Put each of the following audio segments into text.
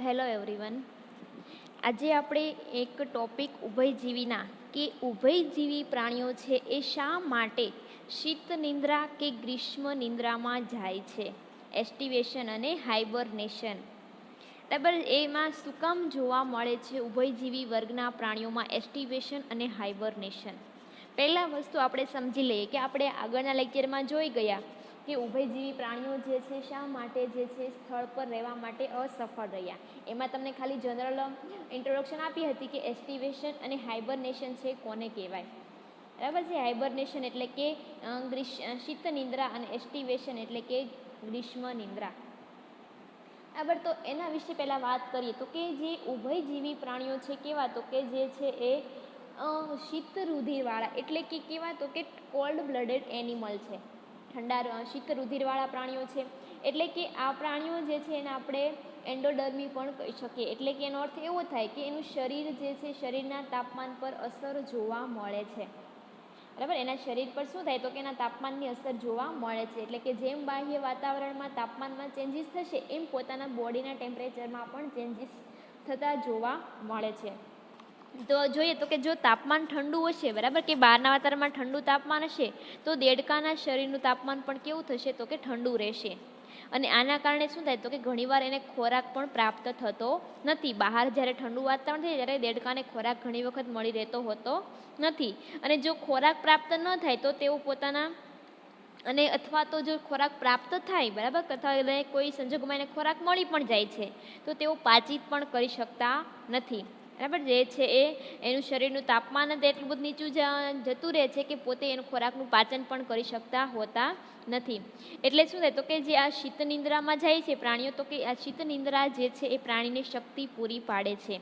Hello everyone. આજે આપણે એક ટોપિક ઉભયજીવીના કે ઉભયજીવી પ્રાણીઓ છે એ શા માટે શીત નિંદ્રા કે ગ્રીષ્મ નિંદ્રામાં જાય છે, એસ્ટિવેશન અને હાઇબરનેશન. બરાબર, એમાં શું કામ જોવા મળે છે ઉભયજીવી વર્ગના પ્રાણીઓમાં એસ્ટિવેશન અને હાઇબરનેશન? પહેલાં વસ્તુ આપણે સમજી લઈએ કે આપણે આગળના લેક્ચરમાં જોઈ ગયા કે ઉભયજીવી પ્રાણીઓ જે છે શા માટે જે છે સ્થળ પર રહેવા માટે અસફળ રહ્યા. એમાં તમને ખાલી જનરલ ઇન્ટ્રોડક્શન આપી હતી કે એસ્ટિવેશન અને હાઇબરનેશન છે કોને કહેવાય. બરાબર છે. હાઇબરનેશન એટલે કે શીત નિંદ્રા અને એસ્ટિવેશન એટલે કે ગ્રીષ્મ નિંદ્રા. બરાબર, તો એના વિશે પહેલાં વાત કરીએ તો કે જે ઉભયજીવી પ્રાણીઓ છે કેવા, તો કે જે છે એ શીત રુધિરવાળા એટલે કે કેવા, તો કે કોલ્ડ બ્લડેડ એનિમલ છે. ઠંડા શીત રુધિરવાળા પ્રાણીઓ છે. એટલે કે આ પ્રાણીઓ જે છે એને આપણે એન્ડોડર્મી પણ કહી શકીએ. એટલે કે એનો અર્થ એવો થાય કે એનું શરીર જે છે શરીરના તાપમાન પર અસર જોવા મળે છે. બરાબર, એના શરીર પર શું થાય તો કે એના તાપમાનની અસર જોવા મળે છે. એટલે કે જેમ બાહ્ય વાતાવરણમાં તાપમાનમાં ચેન્જીસ થશે એમ પોતાના બોડીના ટેમ્પરેચરમાં પણ ચેન્જીસ થતા જોવા મળે છે. તો જોઈએ તો કે જો તાપમાન ઠંડુ હશે, બરાબર, કે બહારના વાતાવરણમાં ઠંડુ તાપમાન હશે તો દેડકાના શરીરનું તાપમાન પણ કેવું થશે તો કે ઠંડુ રહેશે. અને આના કારણે શું થાય તો કે ઘણીવાર એને ખોરાક પણ પ્રાપ્ત થતો નથી. બહાર જ્યારે ઠંડુ વાતાવરણ થાય ત્યારે દેડકાને ખોરાક ઘણી વખત મળી રહેતો હોતો નથી. અને જો ખોરાક પ્રાપ્ત ન થાય તો તેઓ પોતાના અને અથવા તો જો ખોરાક પ્રાપ્ત થાય, બરાબર, અથવા કોઈ સંજોગોમાં એને ખોરાક મળી પણ જાય છે તો તેઓ પાચિત પણ કરી શકતા નથી. બરાબર, જે છે એનું શરીરનું તાપમાન જ એટલું બધું નીચું જતું રહે છે કે પોતે એનું ખોરાકનું પાચન પણ કરી શકતા હોતા નથી. એટલે શું થાય તો કે જે આ શીત નિંદ્રામાં જાય છે પ્રાણીઓ, તો કે આ શીત નિંદ્રા જે છે એ પ્રાણીને શક્તિ પૂરી પાડે છે.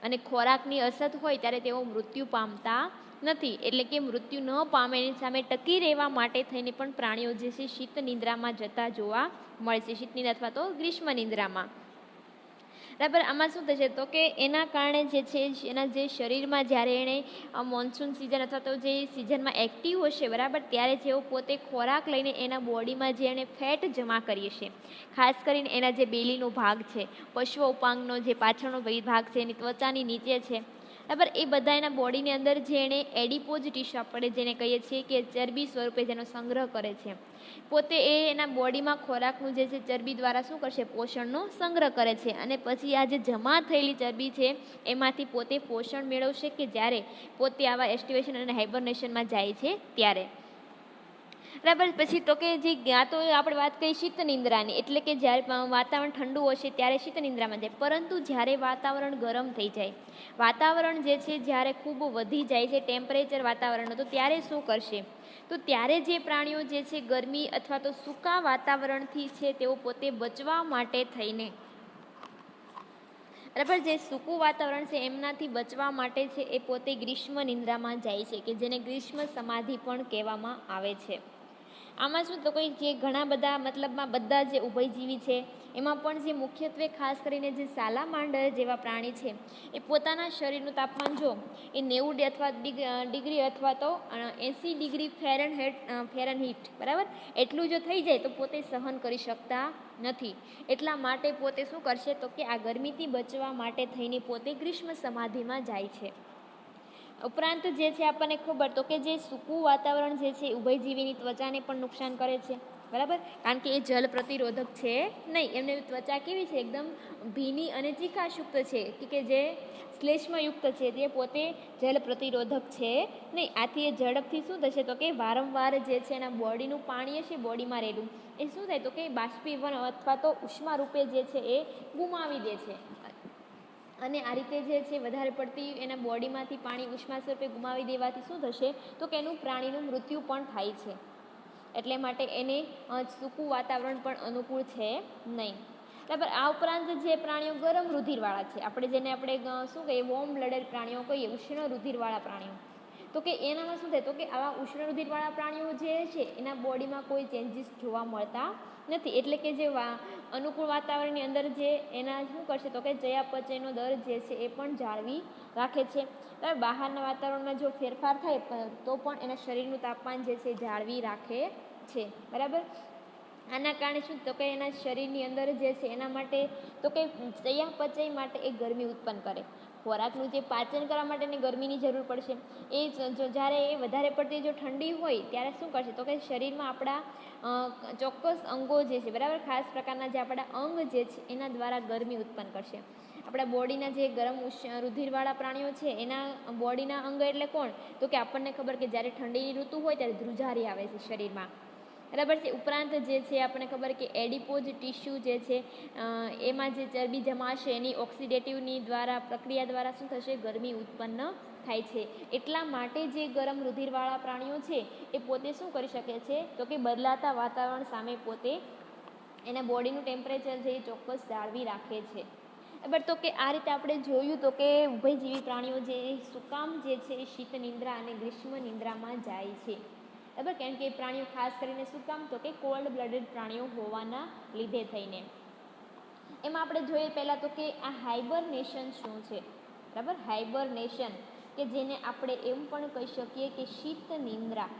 અને ખોરાકની અછત હોય ત્યારે તેઓ મૃત્યુ પામતા નથી. એટલે કે મૃત્યુ ન પામે એની સામે ટકી રહેવા માટે થઈને પણ પ્રાણીઓ જે છે શીત નિંદ્રામાં જતા જોવા મળે છે, શીત નિંદ્રા અથવા તો ગ્રીષ્મ નિંદ્રામાં. બરાબર, આમાં શું થશે તો કે એના કારણે જે છે એના જે શરીરમાં જ્યારે એણે મોન્સૂન સિઝન અથવા તો જે સિઝનમાં એક્ટિવ હશે, બરાબર, ત્યારે જેઓ પોતે ખોરાક લઈને એના બોડીમાં જે એણે ફેટ જમા કરી હશે, ખાસ કરીને એના જે બેલીનો ભાગ છે, પશ્વ ઉપાંગનો જે પાછળનો ભાગ છે, એની ત્વચાની નીચે છે, બરાબર, એ બધા એના બોડીની અંદર જે એણે એડિપોઝ ટીશ્યુ આપણે જેને કહીએ છીએ કે ચરબી સ્વરૂપે જેનો સંગ્રહ કરે છે, પોતે એ એના બોડીમાં ખોરાકનું જે છે ચરબી દ્વારા શું કરશે, પોષણનો સંગ્રહ કરે છે. અને પછી આ જે જમા થયેલી ચરબી છે એમાંથી પોતે પોષણ મેળવશે કે જ્યારે પોતે આવા એસ્ટિવેશન અને હાઇબરનેશનમાં જાય છે ત્યારે. બરાબર, પછી તો કે જે આ તો આપણે વાત કરી શીત નિંદ્રાની, એટલે કે જ્યારે વાતાવરણ ઠંડુ હશે ત્યારે શીત નિંદ્રામાં જાય. પરંતુ જ્યારે વાતાવરણ ગરમ થઈ જાય, વાતાવરણ જે છે જ્યારે ખૂબ વધી જાય છે ટેમ્પરેચર વાતાવરણનું, તો ત્યારે શું કરશે તો ત્યારે જે પ્રાણીઓ જે છે ગરમી અથવા તો સૂકા વાતાવરણથી છે તેઓ પોતે બચવા માટે થઈને, બરાબર, જે સૂકું વાતાવરણ છે એમનાથી બચવા માટે છે એ પોતે ગ્રીષ્મ નિંદ્રામાં જાય છે, કે જેને ગ્રીષ્મ સમાધિ પણ કહેવામાં આવે છે. આમાં શું તો કોઈ જે ઘણા બધા મતલબમાં બધા જે ઉભયજીવી છે એમાં પણ જે મુખ્યત્વે ખાસ કરીને જે સાલામાન્ડર જેવા પ્રાણી છે એ પોતાના શરીરનું તાપમાન જો એ 90 અથવા ડિગ્રી અથવા તો 80 ડિગ્રી ફેરનહીટ, બરાબર, એટલું જો થઈ જાય તો પોતે સહન કરી શકતા નથી. એટલા માટે પોતે શું કરશે તો કે આ ગરમીથી બચવા માટે થઈને પોતે ગ્રીષ્મ સમાધિમાં જાય છે. ઉપરાંત જે છે આપણને ખબર તો કે જે સૂકું વાતાવરણ જે છે ઉભયજીવીની ત્વચાને પણ નુકસાન કરે છે, બરાબર, કારણ કે એ જલ પ્રતિરોધક છે નહીં. એમની ત્વચા કેવી છે, એકદમ ભીની અને ચીકાશયુક્ત છે, કે જે શ્લેષ્મયુક્ત છે, જે પોતે જલ પ્રતિરોધક છે નહીં. આથી એ ઝડપથી શું થશે તો કે વારંવાર જે છે એના બોડીનું પાણી હશે બોડીમાં રહેલું એ શું થાય તો કે બાષ્પીભવન અથવા તો ઉષ્મા રૂપે જે છે એ ગુમાવી દે છે. અને આ રીતે જે છે વધારે પડતી એના બોડીમાંથી પાણી ઉષ્મા સ્વરૂપે ગુમાવી દેવાથી શું થશે તો કે એનું પ્રાણીનું મૃત્યુ પણ થાય છે. એટલે માટે એને સૂકું વાતાવરણ પણ અનુકૂળ છે નહીં. બરાબર, આ ઉપરાંત જે પ્રાણીઓ ગરમ રુધિરવાળા છે, આપણે જેને આપણે શું કહીએ વોર્મ બ્લડેડ પ્રાણીઓ કહીએ, ઉષ્ણ રુધિરવાળા પ્રાણીઓ, તો કે એનામાં શું થાય તો કે આવા ઉષ્ણ રુધિરવાળા પ્રાણીઓ જે છે એના બોડીમાં કોઈ ચેન્જીસ જોવા મળતા નથી. એટલે કે જે અનુકૂળ વાતાવરણની અંદર જે એના શું કરશે તો કે ચયાપચયનો દર જે છે એ પણ જાળવી રાખે છે. બહારના વાતાવરણમાં જો ફેરફાર થાય તો પણ એના શરીરનું તાપમાન જે છે જાળવી રાખે છે. બરાબર, આના કારણે શું તો કે એના શરીરની અંદર જે છે એના માટે તો કે ચયાપચય માટે એ ગરમી ઉત્પન્ન કરે. ખોરાકનું જે પાચન કરવા માટે એને ગરમીની જરૂર પડશે. એ જો જ્યારે એ વધારે પડતી જો ઠંડી હોય ત્યારે શું કરશે તો કે શરીરમાં આપણા ચોક્કસ અંગો જે છે બરાબર, ખાસ પ્રકારના જે આપણા અંગ જે છે એના દ્વારા ગરમી ઉત્પન્ન કરશે. આપણા બોડીના જે ગરમ રુધિરવાળા પ્રાણીઓ છે એના બોડીના અંગ એટલે કોણ તો કે આપણને ખબર કે જ્યારે ઠંડીની ઋતુ હોય ત્યારે ધ્રુજારી આવે છે શરીરમાં, બરાબર છે. ઉપરાંત જે છે આપણને ખબર કે એડિપોઝ ટિશ્યુ જે છે એમાં જે ચરબી જમાશે એની ઓક્સિડેટિવની દ્વારા પ્રક્રિયા દ્વારા શું થશે ગરમી ઉત્પન્ન થાય છે. એટલા માટે જે ગરમ રુધિરવાળા પ્રાણીઓ છે એ પોતે શું કરી શકે છે તો કે બદલાતા વાતાવરણ સામે પોતે એના બોડીનું ટેમ્પરેચર છે એ ચોક્કસ જાળવી રાખે છે. બરાબર, તો કે આ રીતે આપણે જોયું તો કે ઉભયજીવી પ્રાણીઓ જે શું કામ જે છે એ શીત નિંદ્રા અને ગ્રીષ્મ નિંદ્રામાં જાય છે. બરાબર, કેમ કે પ્રાણીઓ ખાસ કરીને શું કામ તો કે કોલ્ડ બ્લડેડ પ્રાણીઓ હોવાના લીધે થઈને. એમાં આપણે જોઈએ પહેલાં તો કે આ હાઇબરનેશન શું છે. બરાબર, હાઇબરનેશન કે જેને આપણે એમ પણ કહી શકીએ કે શીત નિંદ્રા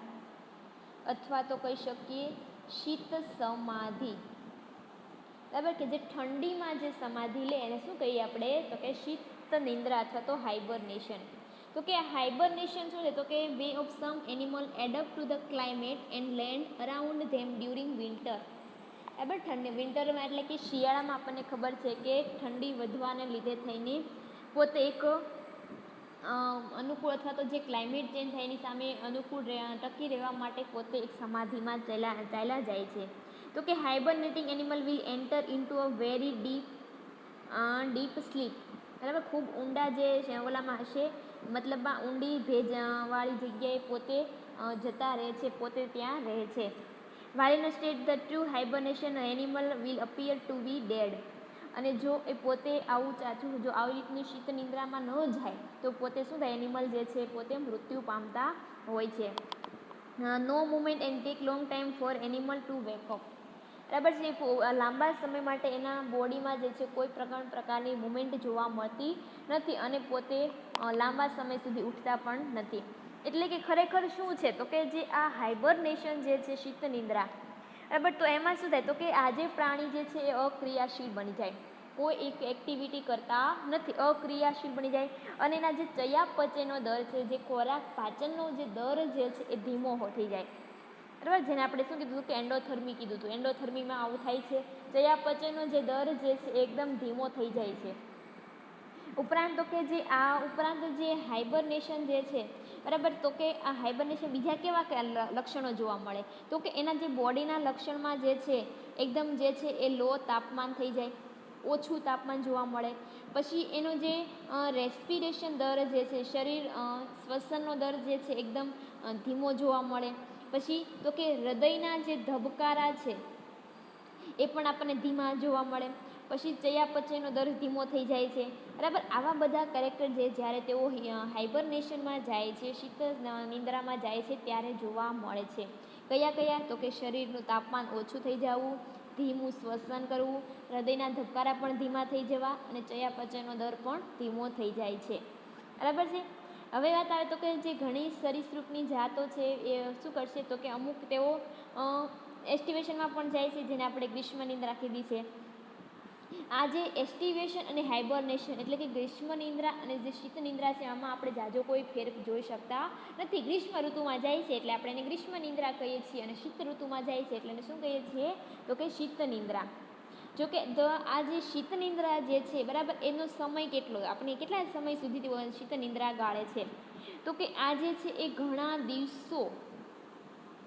અથવા તો કહી શકીએ શીત સમાધિ. બરાબર, કે જે ઠંડીમાં જે સમાધિ લે એને શું કહીએ આપણે તો કે શીત નિંદ્રા અથવા તો હાઇબરનેશન. તો કે આ હાઇબરનેશન શું છે તો કે way of sum animal adapt to the climate and land around them during winter. બરાબર, વિન્ટરમાં એટલે કે શિયાળામાં આપણને ખબર છે કે ઠંડી વધવાને લીધે થઈને પોતે એક અનુકૂળ અથવા તો જે ક્લાઇમેટ ચેન્જ થાય એની સામે અનુકૂળ ટકી રહેવા માટે પોતે એક સમાધિમાં ચાલ્યા જાય છે. તો કે hibernating animal will enter into a very deep sleep. બરાબર, ખૂબ ઊંડા જે ઓલામાં હશે મતલબમાં ઊંડી ભેજવાળી જગ્યાએ પોતે જતા રહે છે, પોતે ત્યાં રહે છે. while in a state the true hibernation animal will appear to be dead. અને જો એ પોતે આવું ચાચું જો આવી રીતની શીત નિંદ્રામાં ન જાય તો પોતે શું થાય એનિમલ જે છે પોતે મૃત્યુ પામતા હોય છે. No movement and take long time for animal to wake up. બરાબર છે, લાંબા સમય માટે એના બોડીમાં જે છે કોઈ પ્રકારની મુવમેન્ટ જોવા મળતી નથી અને પોતે લાંબા સમય સુધી ઉઠતા પણ નથી. એટલે કે ખરેખર શું છે તો કે જે આ હાઇબરનેશન જે છે શીત નિંદ્રા, બરાબર, તો એમાં શું થાય તો કે આ જે પ્રાણી જે છે એ અક્રિયાશીલ બની જાય, કોઈ એક એક્ટિવિટી કરતા નથી, અક્રિયાશીલ બની જાય અને એના જે ચયાપચયનો દર છે, જે ખોરાક પાચનનો જે દર જે છે એ ધીમો થઈ જાય. બરાબર, જેને આપણે શું કીધું કે એન્ડોથર્મી કીધું હતું. એન્ડોથર્મીમાં આવું થાય છે, ચયાપચયનો જે દર જે છે એકદમ ધીમો થઈ જાય છે. ઉપરાંત તો કે જે હાઇબરનેશન જે છે, બરાબર, તો કે આ હાઇબરનેશન બીજા કેવા લક્ષણો જોવા મળે તો કે એના જે બોડીના લક્ષણમાં જે છે એકદમ જે છે એ લો તાપમાન થઈ જાય, ઓછું તાપમાન જોવા મળે. પછી એનો જે રેસ્પિરેશન દર જે છે શરીર શ્વસનનો દર જે છે એકદમ ધીમો જોવા મળે. પછી તો કે હૃદયના જે ધબકારા છે એ પણ આપણને ધીમા જોવા મળે. પછી ચયાપચયનો દર ધીમો થઈ જાય છે. બરાબર, આવા બધા કેરેક્ટર જે જ્યારે તેઓ હાઇબરનેશનમાં જાય છે, શીત નિંદ્રામાં જાય છે ત્યારે જોવા મળે છે. કયા તો કે શરીરનું તાપમાન ઓછું થઈ જવું, ધીમું શ્વસન કરવું, હૃદયના ધબકારા પણ ધીમા થઈ જવા અને ચયાપચયનો દર પણ ધીમો થઈ જાય છે. બરાબર છે. હવે વાત આવે તો કે જે ઘણી સરીસૃપની જાતો છે એ શું કરશે તો કે અમુક તેઓ એસ્ટિવેશનમાં પણ જાય છે, જેને આપણે ગ્રીષ્મ નિંદ્રા કીધી છે. આ જે એસ્ટિવેશન અને હાઇબરનેશન એટલે કે ગ્રીષ્મ નિંદ્રા અને જે શીત નિંદ્રા છે આમાં આપણે જાજો કોઈ ફેર જોઈ શકતા નથી. ગ્રીષ્મ ઋતુમાં જાય છે એટલે આપણે એને ગ્રીષ્મ નિંદ્રા કહીએ છીએ અને શીત ઋતુમાં જાય છે એટલે એને શું કહીએ છીએ તો કે શીત નિંદ્રા. જોકે આ જે શીત નિંદ્રા જે છે, બરાબર, એનો સમય કેટલો, આપણે કેટલા સમય સુધી શીત નિંદ્રા ગાળે છે તો કે આ જે છે એ ઘણા દિવસો,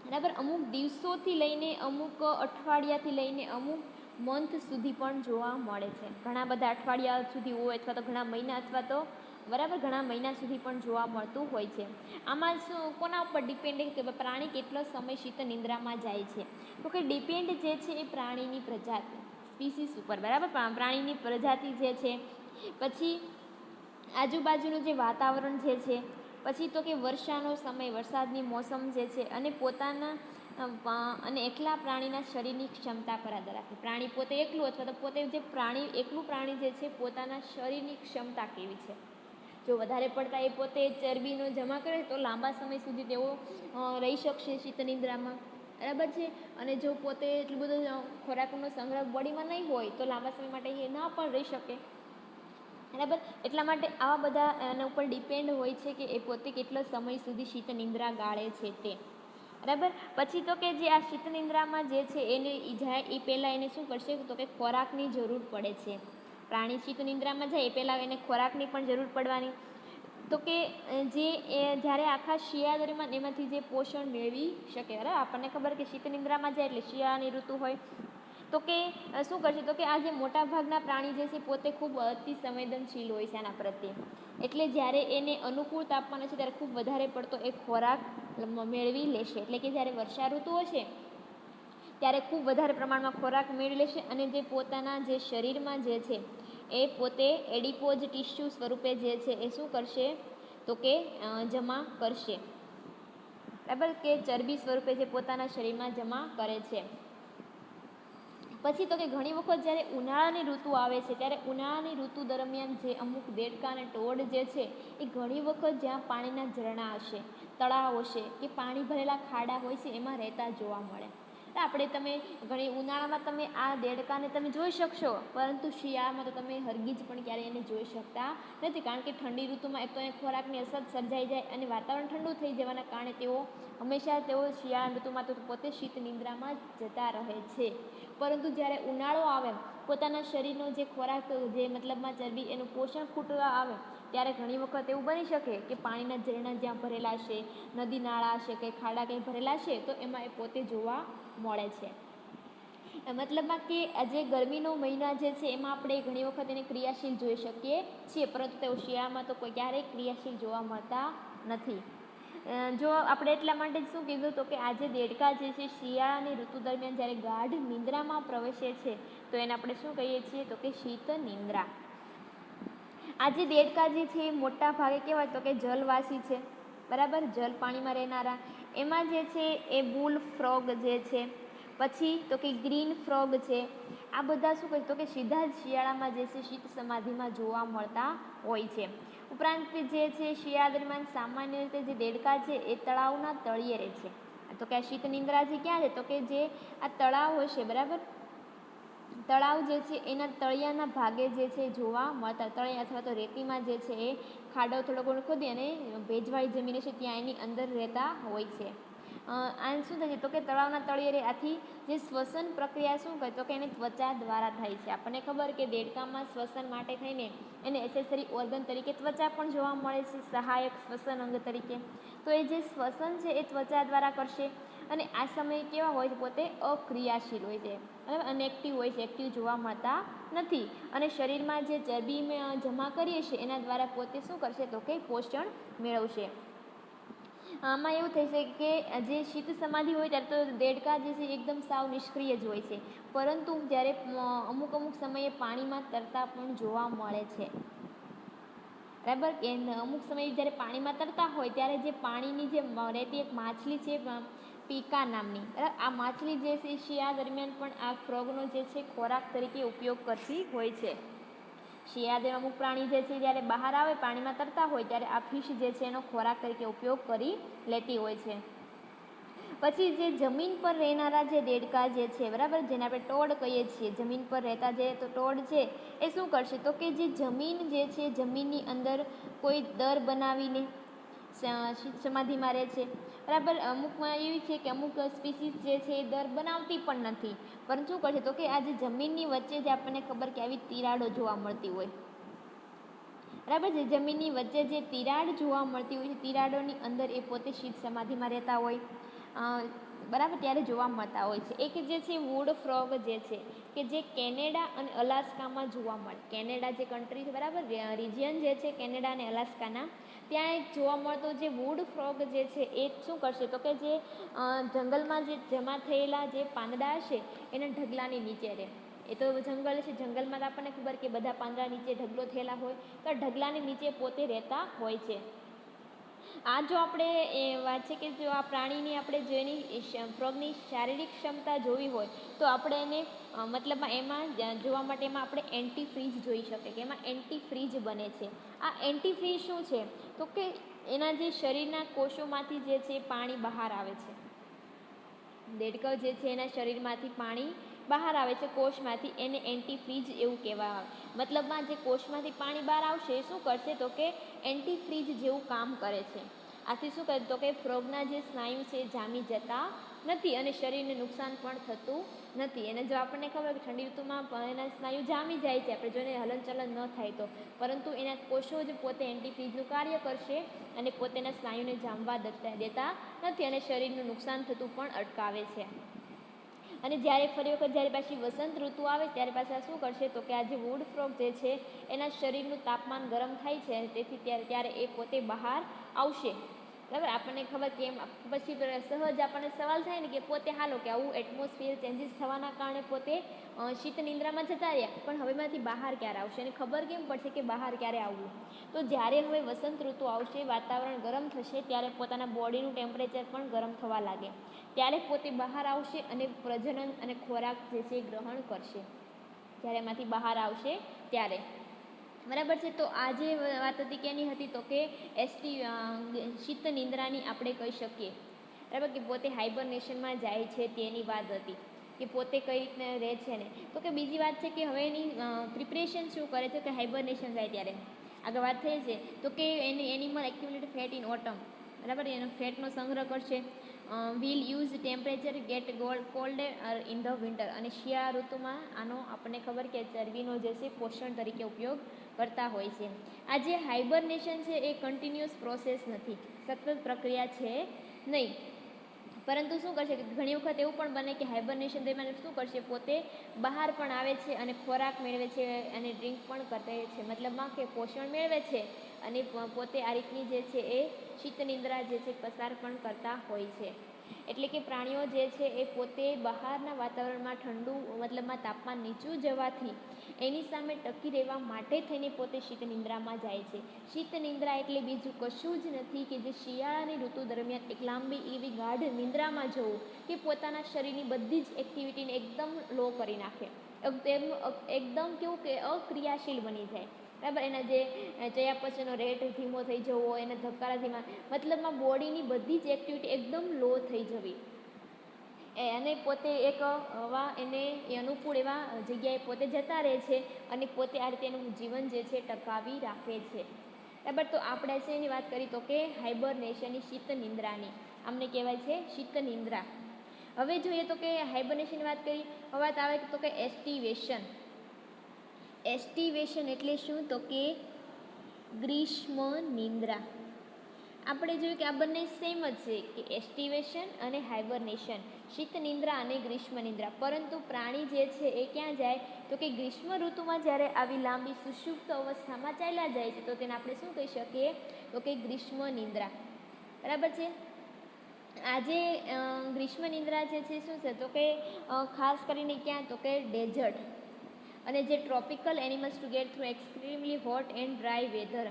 બરાબર, અમુક દિવસોથી લઈને અમુક અઠવાડિયાથી લઈને અમુક મંથ સુધી પણ જોવા મળે છે. ઘણા બધા અઠવાડિયા સુધી હોય અથવા તો ઘણા મહિના અથવા તો બરાબર ઘણા મહિના સુધી પણ જોવા મળતું હોય છે. આમાં શું કોના ઉપર ડિપેન્ડ કે પ્રાણી કેટલો સમય શીત નિંદ્રામાં જાય છે તો કે ડિપેન્ડ જે છે એ પ્રાણીની પ્રજાતિ સ્પીસીસ ઉપર, બરાબર, પ્રાણીની પ્રજાતિ જે છે, પછી આજુબાજુનું જે વાતાવરણ જે છે, પછી તો કે વર્ષાનો સમય, વરસાદની મોસમ જે છે અને પોતાના અને એકલા પ્રાણીના શરીરની ક્ષમતા પર આધાર રાખે. પ્રાણી પોતે એકલું અથવા તો પોતે જે એકલું પ્રાણી જે છે પોતાના શરીરની ક્ષમતા કેવી છે. જો વધારે પડતા એ પોતે ચરબીનો જમા કરે તો લાંબા સમય સુધી તેઓ રહી શકશે શીત નિંદ્રામાં. બરાબર છે. અને જો પોતે એટલું બધું ખોરાકનો સંગ્રહ બોડીમાં નહીં હોય તો લાંબા સમય માટે એ ના પણ રહી શકે, બરાબર. એટલા માટે આવા બધા એના ઉપર ડિપેન્ડ હોય છે કે એ પોતે કેટલો સમય સુધી શીત નિંદ્રા ગાળે છે તે, બરાબર. પછી તો કે જે આ શીત નિંદ્રામાં જે છે એને જાય એ પહેલાં એને શું કરશે તો કે ખોરાકની જરૂર પડે છે. પ્રાણી શીત નિંદ્રામાં જાય એ પહેલાં એને ખોરાકની પણ જરૂર પડવાની. તો કે જે જ્યારે આખા શિયાળા દરમિયાન એમાંથી જે પોષણ મેળવી શકે, બરાબર. આપણને ખબર કે શીત નિંદ્રામાં જાય એટલે શિયાળાની ઋતુ હોય, તો કે શું કરશે તો કે આ જે મોટાભાગના પ્રાણી જે છે પોતે ખૂબ અતિ સંવેદનશીલ હોય છે આના પ્રત્યે, એટલે જ્યારે એને અનુકૂળ તાપમાન હશે ત્યારે ખૂબ વધારે પડતો એ ખોરાક મેળવી લેશે. એટલે કે જ્યારે વર્ષા ઋતુ હશે ત્યારે ખૂબ વધારે પ્રમાણમાં ખોરાક મેળવી લેશે અને જે પોતાના જે શરીરમાં જે છે એ પોતે એડિપોઝ ટિશ્યુ સ્વરૂપે જે છે એ શું કરશે તો કે જમા કરશે, બરાબર. કે ચરબી સ્વરૂપે જે પોતાના શરીરમાં જમા કરે છે. પછી તો કે ઘણી વખત જ્યારે ઉનાળાની ઋતુ આવે છે ત્યારે ઉનાળાની ઋતુ દરમિયાન જે અમુક દેડકા અને ટોળ જે છે એ ઘણી વખત જ્યાં પાણીના ઝરણા હશે, તળાવ હશે કે પાણી ભરેલા ખાડા હોય છે એમાં રહેતા જોવા મળે. આપણે તમે ઘણી ઉનાળામાં તમે આ દેડકાને તમે જોઈ શકશો, પરંતુ શિયાળામાં તો તમે હરગીજ પણ ક્યારેય એને જોઈ શકતા નથી, કારણ કે ઠંડી ઋતુમાં એક તો એ ખોરાકની અસર સર્જાઈ જાય અને વાતાવરણ ઠંડુ થઈ જવાના કારણે તેઓ હંમેશા શિયાળા ઋતુમાં તો પોતે શીત નિંદ્રામાં જતા રહે છે. પરંતુ જ્યારે ઉનાળો આવે, પોતાના શરીરનો જે ખોરાક જે મતલબમાં ચરબી એનું પોષણ ખૂટવા આવે ત્યારે ઘણી વખત એવું બની શકે કે પાણીના ઝરણા જ્યાં ભરેલા હશે, નદી નાળા હશે, કંઈ ખાડા કંઈ ભરેલા છે તો એમાં એ પોતે જોવા મળે છે. મતલબમાં કે જે ગરમીનો મહિના જે છે એમાં આપણે ઘણી વખત એને ક્રિયાશીલ જોઈ શકીએ છીએ, પરંતુ તેઓ શિયાળામાં તો કોઈ ક્યારેય ક્રિયાશીલ જોવા મળતા નથી. જો આપણે એટલા માટે શું કીધું તો કે આજે દેડકા જે છે શિયાળાની ઋતુ દરમિયાન જ્યારે ગાઢ નિંદ્રામાં પ્રવેશે છે તો એને આપણે શું કહીએ છીએ તો કે શીત નિંદ્રા. આજે દેડકા જે છે એ મોટા ભાગે કહેવાય તો કે જલવાસી છે, બરાબર. જલ પાણીમાં રહેનારા. એમાં જે છે એ બુલ ફ્રોગ જે છે, પછી તો કે ગ્રીન ફ્રોગ છે, આ બધા શું કહે તો કે સીધા જ શિયાળામાં જે છે શીત સમાધિમાં જોવા મળતા હોય છે. ઉપરાંત જે છે શિયાળા દરમિયાન સામાન્ય રીતે જે દેડકા છે એ તળાવના તળિયે રહે છે. તો કે આ શીત નિંદ્રા જે ક્યાં છે તો કે જે આ તળાવ હશે, બરાબર, તળાવ જે છે એના તળિયાના ભાગે જે છે જોવા મળતા, તળિયા અથવા તો રેતીમાં જે છે એ ખાડો થોડો ઘણો ખોદી અને ભેજવાળી જમીન છે ત્યાં એની અંદર રહેતા હોય છે. આ શું થાય છે તો કે તળાવના તળિયે રહે, આથી જે શ્વસન પ્રક્રિયા શું કહે તો કે એની ત્વચા દ્વારા થાય છે. આપણને ખબર કે દેડકામાં શ્વસન માટે થઈને એને એસેસરી ઓર્ગન તરીકે ત્વચા પણ જોવા મળે છે, સહાયક શ્વસન અંગ તરીકે. તો એ જે શ્વસન છે એ ત્વચા દ્વારા કરશે અને આ સમયે કેવા હોય છે પોતે અક્રિયાશીલ હોય છે, બરાબર, અનએક્ટિવ હોય છે, એક્ટિવ જોવા મળતા નથી. અને શરીરમાં જે ચરબી જમા કરીએ છીએ એના દ્વારા પોતે શું કરશે તો કે પોષણ મેળવશે. આમાં એવું થઈ છે કે જે શીત સમાધિ હોય ત્યારે તો દેડકા જે છે એકદમ સાવ નિષ્ક્રિય જ હોય છે, પરંતુ જ્યારે અમુક સમયે પાણીમાં તરતા પણ જોવા મળે છે, બરાબર. કે અમુક સમયે જ્યારે પાણીમાં તરતા હોય ત્યારે જે પાણીની જે રહેતી એક માછલી છે પીકા નામની, બરાબર, આ માછલી જે છે શિયાળા દરમિયાન પણ આ ફ્રોગનો જે છે ખોરાક તરીકે ઉપયોગ કરતી હોય છે. શિયાળા અમુક પ્રાણી જે છે જ્યારે બહાર આવે પાણીમાં તરતા હોય ત્યારે આ ફિશ જે છે એનો ખોરાક તરીકે ઉપયોગ કરી લેતી હોય છે. પછી જે જમીન પર રહેનારા જે દેડકા જે છે, બરાબર, જેને આપણે ટોડ કહીએ છીએ, જમીન પર રહેતા જે તો ટોડ છે એ શું કરશે તો કે જે જમીન જે છે જમીનની અંદર કોઈ દર બનાવીને શીત સમાધિમાં રહે છે, બરાબર. અમુકમાં એવી છે કે અમુક સ્પીસીસ જે છે એ દર બનાવતી પણ નથી, પરંતુ શું કરશે તો કે આ જે જમીનની વચ્ચે જ આપણને ખબર કે આવી તિરાડો જોવા મળતી હોય, બરાબર છે, જમીનની વચ્ચે જે તિરાડ જોવા મળતી હોય છે, તિરાડોની અંદર એ પોતે શીત સમાધિમાં રહેતા હોય, બરાબર, ત્યારે જોવા મળતા હોય છે. એક જે છે વુડ ફ્રોગ જે છે કે જે કેનેડા અને અલાસ્કામાં જોવા મળે. કેનેડા જે કન્ટ્રી છે, બરાબર, રિજિયન જે છે કેનેડા અને અલાસ્કાના, ત્યાં એક જોવા મળતો જે વુડ ફ્રોગ જે છે એ શું કરશે તો કે જે જંગલમાં જે જમા થયેલા જે પાંદડા હશે એના ઢગલાની નીચે રહે. એ તો જંગલ છે, જંગલમાં તો આપણને ખબર કે બધા પાંદડા નીચે ઢગલો થયેલા હોય તો ઢગલાની નીચે પોતે રહેતા હોય છે. આ જો આપણે એ વાત છે કે જો આ પ્રાણીની આપણે જેની ફ્રોગની શારીરિક ક્ષમતા જોવી હોય તો આપણે એને મતલબમાં એમાં જોવા માટે એમાં આપણે એન્ટીફ્રીઝ જોઈ શકીએ કે એમાં એન્ટીફ્રીઝ બને છે. આ એન્ટીફ્રીઝ શું છે તો કે એના જે શરીરના કોષોમાંથી જે છે પાણી બહાર આવે છે, દેડકાઓ જે છે એના શરીરમાંથી પાણી બહાર આવે છે કોષમાંથી, એને એન્ટીફ્રીજ એવું કહેવામાં આવે. મતલબમાં જે કોષમાંથી પાણી બહાર આવશે એ શું કરશે તો કે એન્ટીફ્રીજ જેવું કામ કરે છે. આથી શું કરે તો કે ફ્રોગના જે સ્નાયુ છે એ જામી જતા નથી અને શરીરને નુકસાન પણ થતું નથી. અને જો આપણને ખબર કે ઠંડી ઋતુમાં એના સ્નાયુ જામી જાય છે, આપણે જોઈને હલનચલન ન થાય તો, પરંતુ એના કોષો જ પોતે એન્ટીફ્રીજનું કાર્ય કરશે અને પોતાના સ્નાયુને જામવા દેતા નથી અને શરીરનું નુકસાન થતું પણ અટકાવે છે. અને જ્યારે ફરી વખત જ્યારે પાછી વસંત ઋતુ આવે ત્યારે પાછા શું કરશે તો કે આ જે વુડ ફ્રોગ જે છે એના શરીરનું તાપમાન ગરમ થાય છે અને તેથી ત્યારે એ પોતે બહાર આવશે. બરાબર, આપણને ખબર કે એમ પછી સહજ આપણને સવાલ થાય ને કે પોતે હાલો કે આવું એટમોસ્ફિયર ચેન્જીસ થવાના કારણે પોતે શીત નિંદ્રામાં જતા રહ્યા, પણ હવે એમાંથી બહાર ક્યારે આવશે અને ખબર કેમ પડશે કે બહાર ક્યારે આવવું? તો જ્યારે હવે વસંત ઋતુ આવશે, વાતાવરણ ગરમ થશે, ત્યારે પોતાના બોડીનું ટેમ્પરેચર પણ ગરમ થવા લાગે, ત્યારે પોતે બહાર આવશે અને પ્રજનન અને ખોરાક જે છે એ ગ્રહણ કરશે. જ્યારે એમાંથી બહાર આવશે ત્યારે, બરાબર છે. તો આ જે વાત હતી કેની હતી તો કે શીત નિંદ્રાની આપણે કહી શકીએ, બરાબર, કે પોતે હાઇબરનેશનમાં જાય છે તેની વાત હતી કે પોતે કઈ રીતના રહે છે ને. તો કે બીજી વાત છે કે હવે એની પ્રિપરેશન શું કરે છે કે હાઇબરનેશન જાય ત્યારે આગળ વાત થઈ છે તો કે animal accumulate fat in autumn, બરાબર, એનો ફેટનો સંગ્રહ કરશે. Will use temperature get cold in the winter, અને શિયાળા ઋતુમાં આનો આપણને ખબર કે ચરબીનો જે છે પોષણ તરીકે ઉપયોગ કરતા હોય છે. આ જે હાઇબરનેશન છે એ કન્ટિન્યુઅસ પ્રોસેસ નથી, સતત પ્રક્રિયા છે નહીં, પરંતુ શું કરશે કે ઘણી વખત એવું પણ બને કે હાઇબરનેશન દરમિયાન શું કરશે પોતે બહાર પણ આવે છે અને ખોરાક મેળવે છે અને ડ્રિંક પણ કરે છે, મતલબમાં કે પોષણ મેળવે છે અને પોતે આ રીતની જે છે એ શીત નિંદ્રા જે છે પસાર પણ કરતા હોય છે. એટલે કે પ્રાણીઓ જે છે એ પોતે બહારના વાતાવરણમાં ઠંડુ મતલબમાં તાપમાન નીચું જવાથી એની સામે ટકી રહેવા માટે થઈને પોતે શીત નિંદ્રામાં જાય છે. શીત નિંદ્રા એટલે બીજું કશું જ નથી કે જે શિયાળાની ઋતુ દરમિયાન એક લાંબી એવી ગાઢ નિંદ્રામાં જવું કે પોતાના શરીરની બધી જ એક્ટિવિટીને એકદમ લો કરી નાખે, એકદમ કેવું કે અક્રિયાશીલ બની જાય, બરાબર. એના જે ચયાપચયનો રેટ ધીમો થઈ જવો, એના ધબકારા ધીમા, મતલબમાં બોડીની બધી જ એક્ટિવિટી એકદમ લો થઈ જવી, અને પોતે એક એને અનુકૂળ એવા જગ્યાએ પોતે જતા રહે છે અને પોતે આ રીતે એનું જીવન જે છે ટકાવી રાખે છે, બરાબર. તો આપણે છે એની વાત કરી તો કે હાઇબરનેશનની શીત નિંદ્રાની, આમને કહેવાય છે શીત નિંદ્રા. હવે જોઈએ તો કે હાઇબરનેશનની વાત કરી, હવે વાત આવે તો કે એસ્ટિવેશન. એસ્ટિવેશન એટલે શું તો કે ગ્રીષ્મ નિંદ્રા. આપણે જોયું કે આ બંને સેમ જ છે કે એસ્ટિવેશન અને હાઇબરનેશન, શીત નિંદ્રા અને ગ્રીષ્મ નિંદ્રા. પરંતુ પ્રાણી જે છે એ ક્યાં જાય તો કે ગ્રીષ્મ ઋતુમાં જ્યારે આવી લાંબી સુષુપ્ત અવસ્થામાં ચાલ્યા જાય છે તો તેને આપણે શું કહી શકીએ તો કે ગ્રીષ્મ નિંદ્રા, બરાબર છે. આજે ગ્રીષ્મ નિંદ્રા જે છે શું છે તો કે ખાસ કરીને ક્યાં તો કે ડેઝર્ટ અને જે tropical animals to get through extremely hot and dry weather,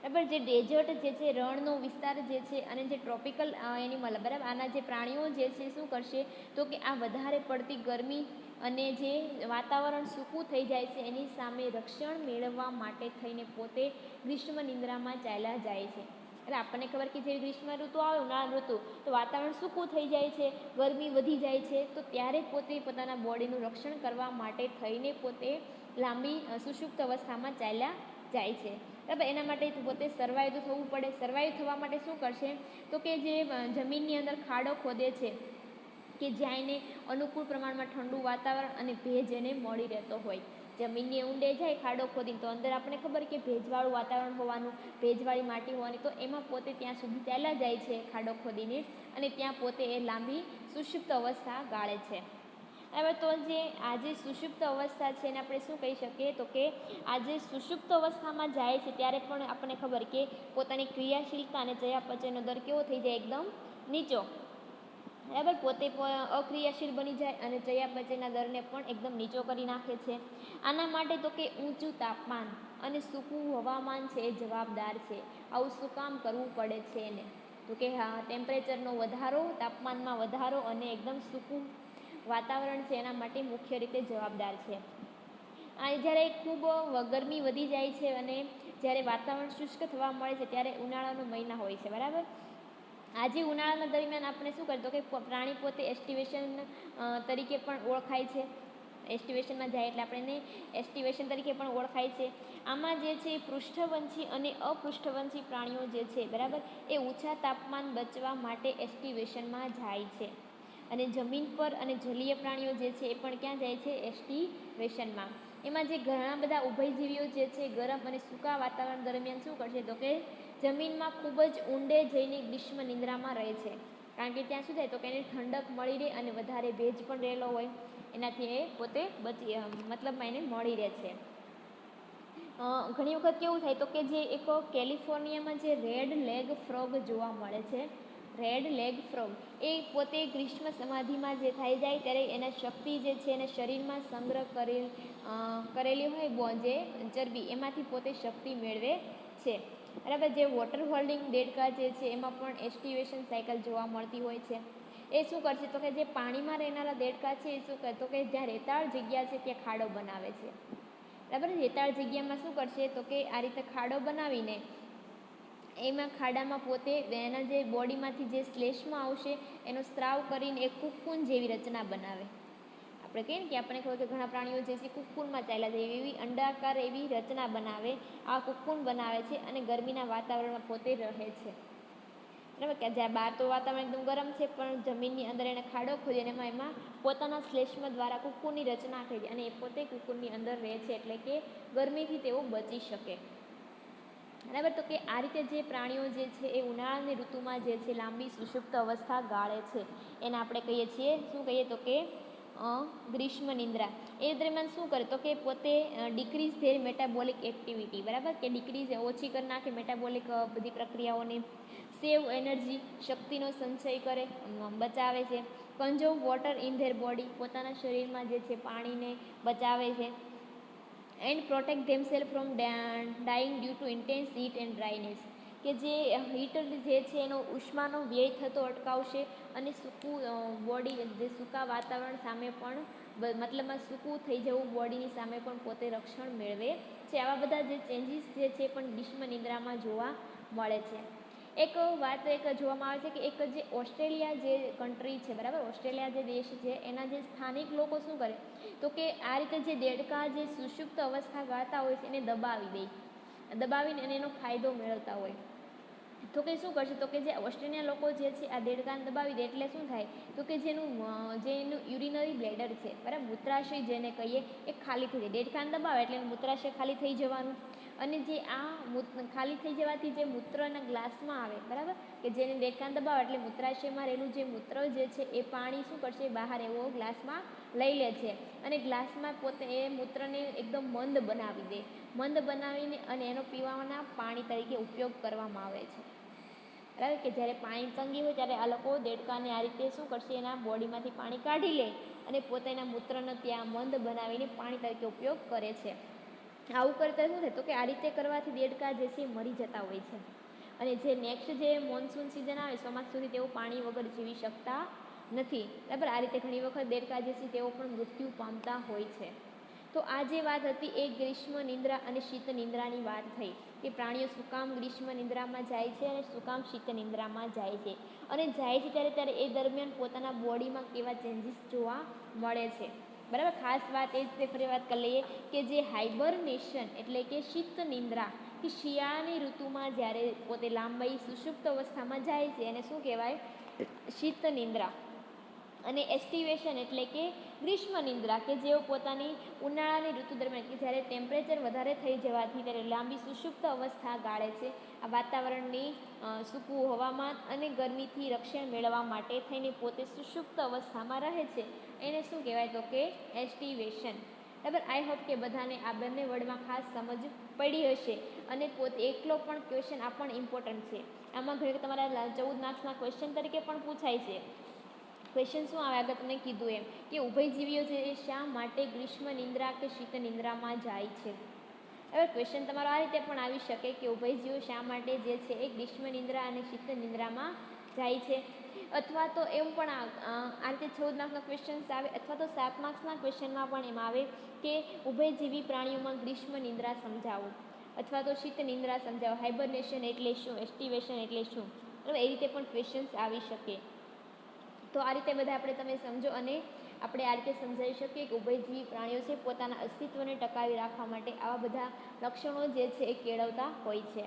બરાબર. જે ડેઝર્ટ જે છે રણનો વિસ્તાર જે છે અને જે ટ્રોપિકલ એનિમલ, બરાબર, આના જે પ્રાણીઓ જે છે શું કરશે તો કે આ વધારે પડતી ગરમી અને જે વાતાવરણ સૂકું થઈ જાય છે એની સામે રક્ષણ મેળવવા માટે થઈને પોતે ગ્રીષ્મ નિંદ્રામાં ચાલ્યા જાય છે. એટલે આપણને ખબર કે જે ગ્રીષ્મ ઋતુ આવે, ઉનાળા ઋતુ, તો વાતાવરણ સૂકું થઈ જાય છે, ગરમી વધી જાય છે, તો ત્યારે પોતે પોતાના બોડીનું રક્ષણ કરવા માટે થઈને પોતે લાંબી સુષુપ્ત અવસ્થામાં ચાલ્યા જાય છે, બરાબર. એના માટે પોતે સર્વાઈવ તો થવું પડે. સર્વાઈવ થવા માટે શું કરશે તો કે જે જમીનની અંદર ખાડો ખોદે છે કે જ્યાં એને અનુકૂળ પ્રમાણમાં ઠંડુ વાતાવરણ અને ભેજ એને મળી રહેતો હોય. જમીનની ઊંડે જાય ખાડો ખોદીને તો અંદર આપણે ખબર કે ભેજવાળું વાતાવરણ હોવાનું, ભેજવાળી માટી હોવાની, તો એમાં પોતે ત્યાં સુધી ચાલ્યા જાય છે ખાડો ખોદીને અને ત્યાં પોતે એ લાંબી સુષુપ્ત અવસ્થા ગાળે છે. હવે તો જે આજે સુષુપ્ત અવસ્થા છે એને આપણે શું કહી શકીએ તો કે આજે સુષુપ્ત અવસ્થામાં જાય છે ત્યારે પણ આપણને ખબર કે પોતાની ક્રિયાશીલતા અને ચયાપચયનો દર કેવો થઈ જાય એકદમ નીચો, બરાબર. પોતે અક્રિયાશીલ બની જાય અને ચયાપચયના દરને પણ એકદમ નીચો કરી નાખે છે. આના માટે તો કે ઊંચું તાપમાન અને સૂકું હવામાન છે એ જવાબદાર છે. આવું શું કામ કરવું પડે છે એને તો કે ટેમ્પરેચરનો વધારો, તાપમાનમાં વધારો અને એકદમ સૂકું વાતાવરણ છે એના માટે મુખ્ય રીતે જવાબદાર છે. આ જ્યારે ખૂબ ગરમી વધી જાય છે અને જ્યારે વાતાવરણ શુષ્ક થવા મળે છે ત્યારે ઉનાળાનો મહિના હોય છે, બરાબર. આજે ઉનાળાના દરમિયાન આપણે શું કરતો કે પ્રાણી પોતે એસ્ટિવેશન તરીકે પણ ઓળખાય છે. એસ્ટિવેશનમાં જાય એટલે આપણે એને એસ્ટિવેશન તરીકે પણ ઓળખાય છે. આમાં જે છે પૃષ્ઠવંશી અને અપૃષ્ઠવંશી પ્રાણીઓ જે છે બરાબર એ ઊંચા તાપમાન બચવા માટે એસ્ટિવેશનમાં જાય છે. અને જમીન પર અને જલીય પ્રાણીઓ જે છે એ પણ ક્યાં જાય છે? એસ્ટિવેશનમાં. એમાં જે ઘણા બધા ઉભયજીવીઓ જે છે ગરમ અને સૂકા વાતાવરણ દરમિયાન શું કરશે તો કે જમીનમાં ખૂબ જ ઊંડે જઈને ગ્રીષ્મ નિંદ્રામાં રહે છે. કારણ કે ત્યાં શું થાય તો કે એને ઠંડક મળી રહે અને વધારે ભેજ પણ રહેલો હોય એનાથી એ પોતે મતલબમાં એને મળી રહે છે. ઘણી વખત કેવું થાય તો કે જે એક કેલિફોર્નિયામાં જે રેડ લેગ ફ્રોગ જોવા મળે છે, રેડ લેગ ફ્રોગ એ પોતે ગ્રીષ્મ સમાધિમાં જે થઈ જાય ત્યારે એના શક્તિ જે છે એને શરીરમાં સંગ્રહ કરેલી હોય જે ચરબી એમાંથી પોતે શક્તિ મેળવે છે. બરાબર. જે વોટર હોલ્ડિંગ દેડકા જે છે એમાં પણ એસ્ટિવેશન સાયકલ જોવા મળતી હોય છે. એ શું કરશે તો કે જે પાણીમાં રહેનારા દેડકા છે એ શું કરે તો કે જ્યાં રેતાળ જગ્યા છે ત્યાં ખાડો બનાવે છે. બરાબર. રેતાળ જગ્યામાં શું કરશે તો કે આ રીતે ખાડો બનાવીને એમાં ખાડામાં પોતે એના જે બોડીમાંથી જે શ્લેષમાં આવશે એનો સ્ત્રાવ કરીને એક કુકુન જેવી રચના બનાવે. આપણે કહીએ ને કે આપણે ખબર કે ઘણા પ્રાણીઓ જે છે કુકુનમાં ચાલ્યા જાય એવી અંડાકાર એવી રચના બનાવે, આ કુકુન બનાવે છે અને ગરમીના વાતાવરણમાં પોતે રહે છે. બરાબર. કે જ્યાં બહાર તો વાતાવરણ એકદમ ગરમ છે પણ જમીનની અંદર એને ખાડો ખોદી અને એમાં પોતાના શ્લેષ્મ દ્વારા કુકુનની રચના કરી અને એ પોતે કુકુનની અંદર રહે છે એટલે કે ગરમીથી તેઓ બચી શકે. બરાબર. તો કે આ રીતે જે પ્રાણીઓ જે છે એ ઉનાળાની ઋતુમાં જે છે લાંબી સુષુપ્ત અવસ્થા ગાળે છે એને આપણે કહીએ છીએ શું કહીએ તો કે ગ્રીષ્મ નિંદ્રા. એ દરમિયાન શું કરે તો કે પોતે ડિક્રીઝ ધેર મેટાબોલિક એક્ટિવિટી. બરાબર. કે ડિક્રીઝ ઓછી કરી નાખે મેટાબોલિક બધી પ્રક્રિયાઓને. સેવ એનર્જી શક્તિનો સંચય કરે, બચાવે છે. Conserve water in their body પોતાના શરીરમાં જે છે પાણીને બચાવે છે. And protect themself from dying due to intense heat and dryness. કે જે હીટ જે છે એનો ઉષ્માનો વ્યય થતો અટકાવશે અને સૂકું બોડી જે સૂકા વાતાવરણ સામે પણ મતલબમાં સૂકું થઈ જવું બોડીની સામે પણ પોતે રક્ષણ મેળવે છે. આવા બધા જે ચેન્જીસ જે છે પણ ગ્રીષ્મ નિંદ્રામાં જોવા મળે છે. એક વાત એક જોવામાં આવે છે કે એક જે ઓસ્ટ્રેલિયા જે કન્ટ્રી છે બરાબર, ઓસ્ટ્રેલિયા જે દેશ છે એના જે સ્થાનિક લોકો શું કરે તો કે આ રીતે જે દેડકા જે સુષુપ્ત અવસ્થા ગાળતા હોય છે એને દબાવીને અને એનો ફાયદો મેળવતા હોય. તો કે શું કરશે તો કે જે ઓસ્ટ્રેલિયા લોકો જે છે આ દેડકાને દબાવી દે એટલે શું થાય તો કે જેનું યુરિનરી બ્લેડર છે બરાબર, મૂત્રાશય જેને કહીએ એ ખાલી થઈ જાય. દેડકાને દબાવે એટલે મૂત્રાશય ખાલી થઈ જવાનું અને જે આ ખાલી થઈ જવાથી જે મૂત્રના ગ્લાસમાં આવે બરાબર, કે જેને દેડકાને દબાવે એટલે મૂત્રાશયમાં રહેલું જે મૂત્ર જે છે એ પાણી શું કરશે બહાર એવો ગ્લાસમાં લઈ લે છે અને ગ્લાસમાં પોતે એ મૂત્રને એકદમ મંદ બનાવી દે. મંદ બનાવીને અને એનો પીવાના પાણી તરીકે ઉપયોગ કરવામાં આવે છે. બરાબર. કે જ્યારે પાણી તંગી હોય ત્યારે આ લોકો દેડકાને આ રીતે શું કરશે એના બોડીમાંથી પાણી કાઢી લે અને પોતાના મૂત્રનો ત્યાં મંદ બનાવીને પાણી તરીકે ઉપયોગ કરે છે. આવું કરતા શું થાય તો કે આ રીતે કરવાથી દેડકા જે છે મરી જતા હોય છે અને જે નેક્સ્ટ જે મોન્સૂન સિઝન આવે ચોમાસા સુધી તેઓ પાણી વગર જીવી શકતા નથી. બરાબર. આ રીતે ઘણી વખત દેડકા જે છે તેઓ પણ મૃત્યુ પામતા હોય છે. તો આ જે વાત હતી એ ગ્રીષ્મ નિંદ્રા અને શીત નિંદ્રાની વાત થઈ કે પ્રાણીઓ શું કામ ગ્રીષ્મ નિંદ્રામાં જાય છે અને શું કામ શીત નિંદ્રામાં જાય છે અને જાય છે ત્યારે એ દરમિયાન પોતાના બોડીમાં કેવા ચેન્જીસ જોવા મળે છે. બરાબર. ખાસ વાત એ જ ફરી વાત કરી લઈએ કે જે હાઇબરનેશન એટલે કે શીત નિંદ્રા કે શિયાળાની ઋતુમાં જ્યારે પોતે લાંબી સુષુપ્ત અવસ્થામાં જાય છે એને શું કહેવાય શીત નિંદ્રા. અને એસ્ટિવેશન એટલે કે ગ્રીષ્મ નિંદ્રા કે જેઓ પોતાની ઉનાળાની ઋતુ દરમિયાન કે જ્યારે ટેમ્પરેચર વધારે થઈ જવાથી ત્યારે લાંબી સુષુપ્ત અવસ્થા ગાળે છે. આ વાતાવરણની સૂકું હવામાન અને ગરમીથી રક્ષણ મેળવવા માટે થઈને પોતે સુષુપ્ત અવસ્થામાં રહે છે એને શું કહેવાય તો કે એસ્ટિવેશન. બરાબર. આઈ હોપ કે બધાને આ બંને વર્ડમાં ખાસ સમજ પડી હશે અને પોતે એકલો પણ ક્વેશ્ચન આ પણ ઇમ્પોર્ટન્ટ છે. આમાં ઘણી તમારા 14 માર્ક્સના ક્વેશ્ચન તરીકે પણ પૂછાય છે. ક્વેશ્ચન શું આવે આગળ તમને કીધું એમ કે ઉભયજીવીઓ છે એ શા માટે ગ્રીષ્મ નિંદ્રા કે શીત નિંદ્રામાં જાય છે. હવે ક્વેશ્ચન તમારો આ રીતે પણ આવી શકે કે ઉભયજીવીઓ શા માટે જે છે એ ગ્રીષ્મ નિંદ્રા અને શીત નિંદ્રામાં જાય છે, અથવા તો એમ પણ આ રીતે 14 માર્ક્સના ક્વેશ્ચન્સ આવે અથવા તો 7 માર્ક્સના ક્વેશ્ચનમાં પણ એમ આવે કે ઉભયજીવી પ્રાણીઓમાં ગ્રીષ્મ નિંદ્રા સમજાવો અથવા તો શીત નિંદ્રા સમજાવો. હાઇબરનેશન એટલે શું, એસ્ટિવેશન એટલે શું. બરાબર, એ રીતે પણ ક્વેશ્ચન્સ આવી શકે. તો આ રીતે બધા આપણે તમે સમજો અને આપણે આ રીતે સમજાવી શકીએ કે ઉભયજીવી પ્રાણીઓ છે પોતાના અસ્તિત્વને ટકાવી રાખવા માટે આવા બધા લક્ષણો જે છે એ કેળવતા હોય છે.